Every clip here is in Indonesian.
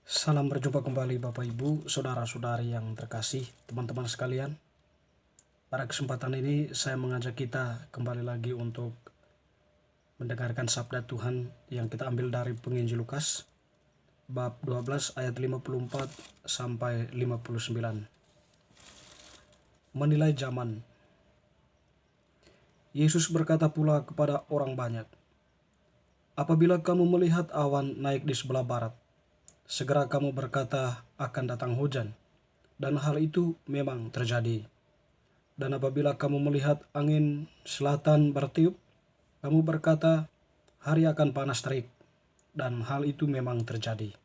Salam berjumpa kembali Bapak Ibu, saudara-saudari yang terkasih, teman-teman sekalian. Pada kesempatan ini saya mengajak kita kembali lagi untuk mendengarkan sabda Tuhan yang kita ambil dari penginjil Lukas, bab 12 ayat 54 sampai 59. Menilai zaman. Yesus berkata pula kepada orang banyak, "Apabila kamu melihat awan naik di sebelah barat, segera kamu berkata akan datang hujan, dan hal itu memang terjadi. Dan apabila kamu melihat angin selatan bertiup, kamu berkata hari akan panas terik, dan hal itu memang terjadi.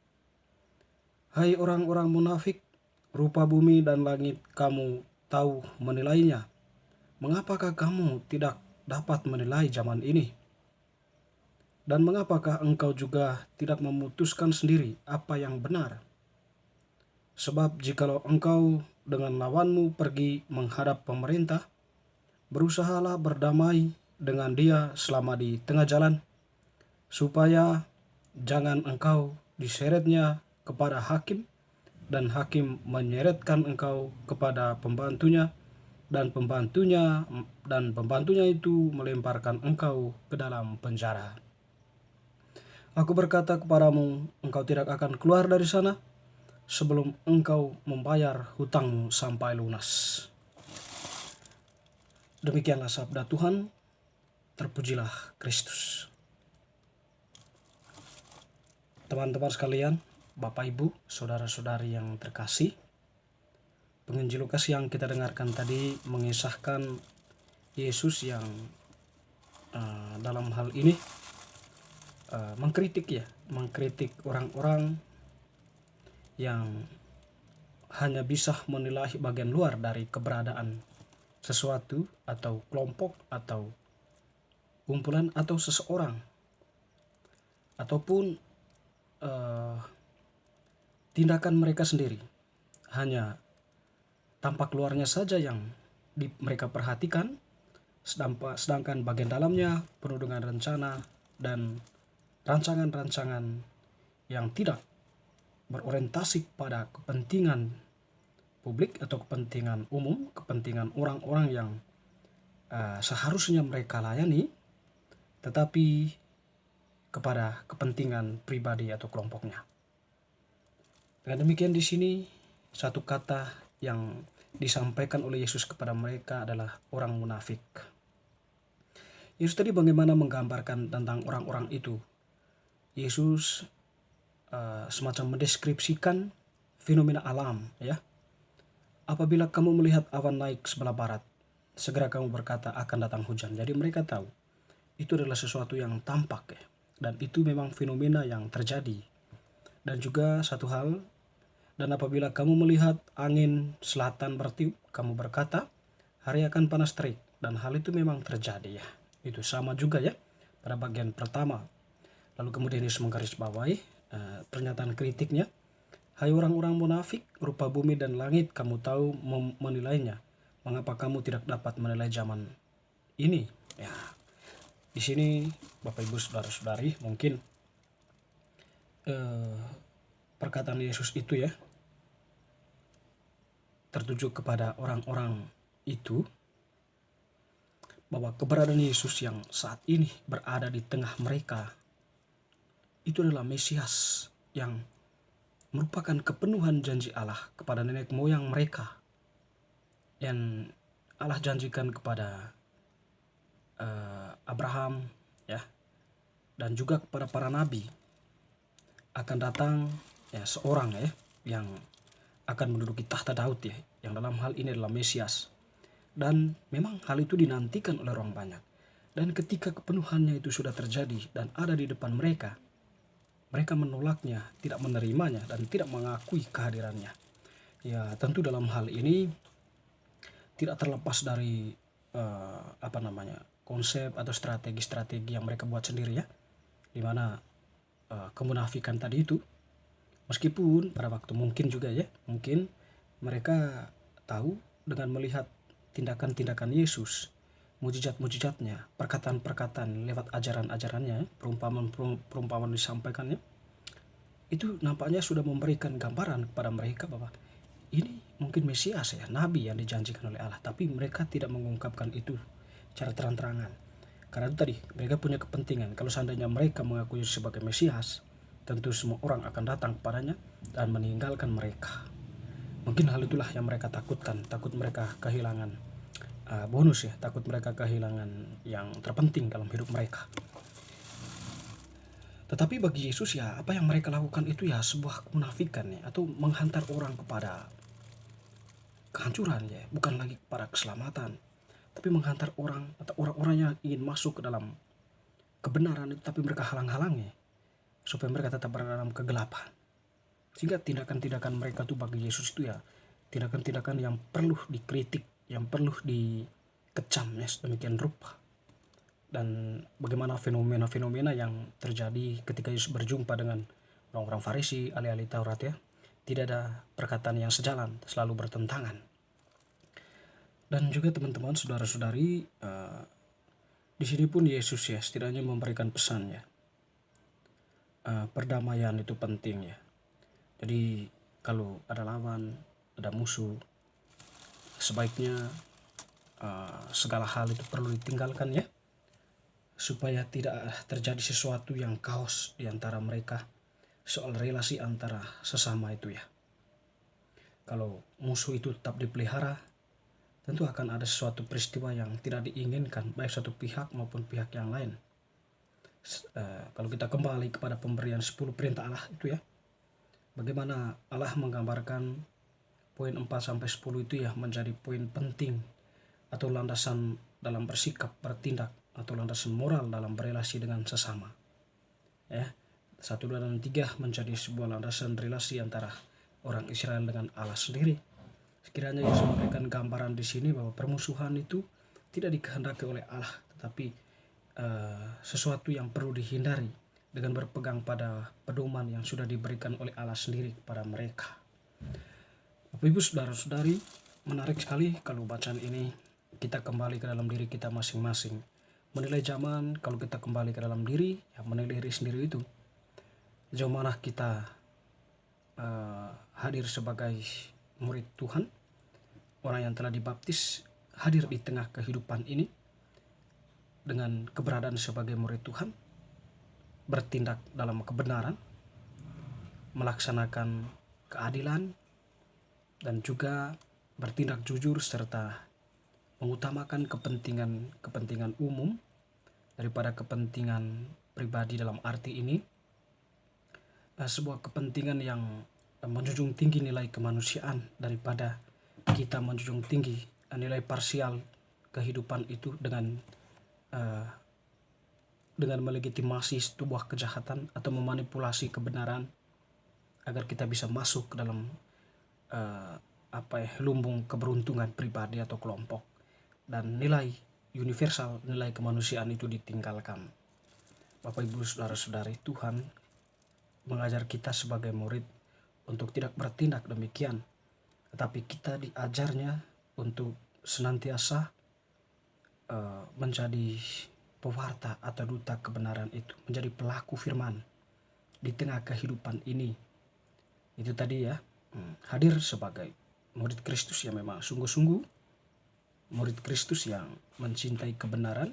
Hai orang-orang munafik, rupa bumi dan langit kamu tahu menilainya. Mengapakah kamu tidak dapat menilai zaman ini? Dan mengapakah engkau juga tidak memutuskan sendiri apa yang benar? Sebab jikalau engkau dengan lawanmu pergi menghadap pemerintah, berusahalah berdamai dengan dia selama di tengah jalan, supaya jangan engkau diseretnya kepada hakim, dan hakim menyeretkan engkau kepada pembantunya, dan pembantunya itu melemparkan engkau ke dalam penjara. Aku berkata kepadamu, engkau tidak akan keluar dari sana sebelum engkau membayar hutangmu sampai lunas." Demikianlah sabda Tuhan. Terpujilah Kristus. Teman-teman sekalian, Bapak Ibu, saudara-saudari yang terkasih, penginjil Lukas yang kita dengarkan tadi mengisahkan Yesus yang dalam hal ini mengkritik orang-orang yang hanya bisa menilai bagian luar dari keberadaan sesuatu atau kelompok atau kumpulan atau seseorang, ataupun tindakan mereka sendiri. Hanya tampak luarnya saja yang mereka perhatikan, sedangkan bagian dalamnya penuh dengan rencana dan rancangan-rancangan yang tidak berorientasi pada kepentingan publik atau kepentingan umum, kepentingan orang-orang yang seharusnya mereka layani, tetapi kepada kepentingan pribadi atau kelompoknya. Dengan demikian di sini satu kata yang disampaikan oleh Yesus kepada mereka adalah orang munafik. Yesus tadi bagaimana menggambarkan tentang orang-orang itu? Yesus semacam mendeskripsikan fenomena alam, ya. Apabila kamu melihat awan naik sebelah barat, segera kamu berkata akan datang hujan. Jadi mereka tahu itu adalah sesuatu yang tampak, ya. Dan itu memang fenomena yang terjadi. Dan juga satu hal, dan apabila kamu melihat angin selatan bertiup, kamu berkata hari akan panas terik, dan hal itu memang terjadi, ya. Itu sama juga, ya, pada bagian pertama. Lalu kemudian Yesus menggarisbawahi pernyataan kritiknya, "Hai orang-orang munafik, rupa bumi dan langit kamu tahu menilainya. Mengapa kamu tidak dapat menilai zaman ini?" Ya, di sini Bapak Ibu saudara-saudari, mungkin perkataan Yesus itu, ya, tertuju kepada orang-orang itu, bahwa keberadaan Yesus yang saat ini berada di tengah mereka itu adalah Mesias yang merupakan kepenuhan janji Allah kepada nenek moyang mereka, yang Allah janjikan kepada Abraham, ya, dan juga kepada para nabi. Akan datang, ya, seorang, ya, yang akan menduduki tahta Daud, ya, yang dalam hal ini adalah Mesias. Dan memang hal itu dinantikan oleh orang banyak. Dan ketika kepenuhannya itu sudah terjadi dan ada di depan mereka, mereka menolaknya, tidak menerimanya, dan tidak mengakui kehadirannya. Ya, tentu dalam hal ini tidak terlepas dari konsep atau strategi-strategi yang mereka buat sendiri, ya, di mana kemunafikan tadi itu, meskipun pada waktu mungkin juga, ya, mungkin mereka tahu dengan melihat tindakan-tindakan Yesus, mujizat-mujizatnya, perkataan-perkataan lewat ajaran-ajarannya, perumpamaan disampaikannya, itu nampaknya sudah memberikan gambaran kepada mereka bahwa ini mungkin Mesias ya, nabi yang dijanjikan oleh Allah, tapi mereka tidak mengungkapkan itu secara terang-terangan. Karena itu tadi, mereka punya kepentingan. Kalau seandainya mereka mengakui sebagai Mesias, tentu semua orang akan datang kepadanya dan meninggalkan mereka. Mungkin hal itulah yang mereka takutkan, takut mereka kehilangan bonus ya, takut mereka kehilangan yang terpenting dalam hidup mereka. Tetapi bagi Yesus ya, apa yang mereka lakukan itu ya sebuah kemunafikan ya, atau menghantar orang kepada kehancuran ya, bukan lagi kepada keselamatan, tapi menghantar orang atau orang-orang yang ingin masuk ke dalam kebenaran itu, tapi mereka halang-halangi supaya mereka tetap berada dalam kegelapan. Sehingga tindakan-tindakan mereka tuh bagi Yesus itu ya tindakan-tindakan yang perlu dikritik, yang perlu dikecam ya sedemikian rupa. Dan bagaimana fenomena-fenomena yang terjadi ketika Yesus berjumpa dengan orang-orang Farisi, ahli-ahli Taurat ya, tidak ada perkataan yang sejalan, selalu bertentangan. Dan juga teman-teman, saudara-saudari, di sini pun Yesus ya setidaknya memberikan pesan ya, perdamaian itu penting ya. Jadi kalau ada lawan, ada musuh, sebaiknya segala hal itu perlu ditinggalkan ya, supaya tidak terjadi sesuatu yang kaos di antara mereka soal relasi antara sesama itu ya. Kalau musuh itu tetap dipelihara, tentu akan ada sesuatu peristiwa yang tidak diinginkan baik satu pihak maupun pihak yang lain. Kalau kita kembali kepada pemberian 10 perintah Allah itu ya, bagaimana Allah menggambarkan poin 4-10 itu ya menjadi poin penting atau landasan dalam bersikap, bertindak, atau landasan moral dalam berelasi dengan sesama. Ya, 1, 2, dan 3 menjadi sebuah landasan relasi antara orang Israel dengan Allah sendiri. Sekiranya Yesus memberikan gambaran di sini bahwa permusuhan itu tidak dikehendaki oleh Allah, tetapi sesuatu yang perlu dihindari dengan berpegang pada pedoman yang sudah diberikan oleh Allah sendiri kepada mereka. Bapak Ibu saudara-saudari, menarik sekali kalau bacaan ini kita kembali ke dalam diri kita masing-masing. Menilai zaman, kalau kita kembali ke dalam diri, ya menilai diri sendiri itu. Sejauh mana kita hadir sebagai murid Tuhan, orang yang telah dibaptis, hadir di tengah kehidupan ini dengan keberadaan sebagai murid Tuhan, bertindak dalam kebenaran, melaksanakan keadilan, dan juga bertindak jujur serta mengutamakan kepentingan umum daripada kepentingan pribadi. Dalam arti ini sebuah kepentingan yang menjunjung tinggi nilai kemanusiaan daripada kita menjunjung tinggi nilai parsial kehidupan itu dengan melegitimasi sebuah kejahatan atau memanipulasi kebenaran agar kita bisa masuk ke dalam lumbung keberuntungan pribadi atau kelompok, dan nilai universal, nilai kemanusiaan itu ditinggalkan. Bapak Ibu saudara-saudari, Tuhan mengajar kita sebagai murid untuk tidak bertindak demikian, tetapi kita diajarnya untuk senantiasa menjadi pewarta atau duta kebenaran itu, menjadi pelaku firman di tengah kehidupan ini. Itu tadi ya, hadir sebagai murid Kristus yang memang sungguh-sungguh murid Kristus yang mencintai kebenaran,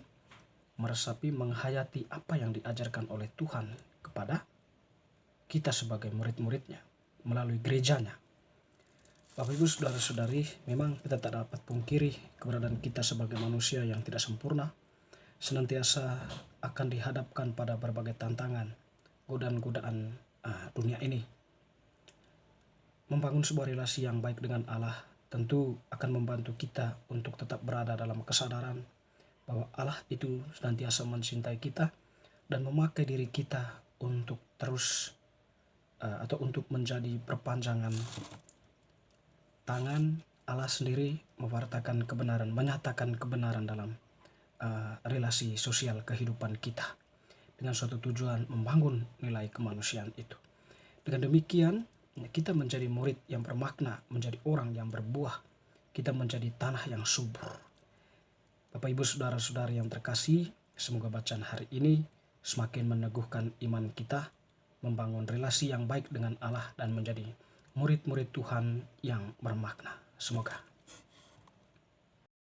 meresapi, menghayati apa yang diajarkan oleh Tuhan kepada kita sebagai murid-muridnya melalui gerejanya. Bapak Ibu saudara-saudari, memang kita tak dapat pungkiri keberadaan kita sebagai manusia yang tidak sempurna, senantiasa akan dihadapkan pada berbagai tantangan, godaan-godaan dunia ini. Membangun sebuah relasi yang baik dengan Allah tentu akan membantu kita untuk tetap berada dalam kesadaran bahwa Allah itu senantiasa mencintai kita dan memakai diri kita untuk terus atau untuk menjadi perpanjangan tangan Allah sendiri, mewartakan kebenaran, menyatakan kebenaran dalam relasi sosial kehidupan kita dengan suatu tujuan membangun nilai kemanusiaan itu. Dengan demikian kita menjadi murid yang bermakna, menjadi orang yang berbuah, kita menjadi tanah yang subur. Bapak Ibu saudara-saudari yang terkasih, semoga bacaan hari ini semakin meneguhkan iman kita, membangun relasi yang baik dengan Allah dan menjadi murid-murid Tuhan yang bermakna. Semoga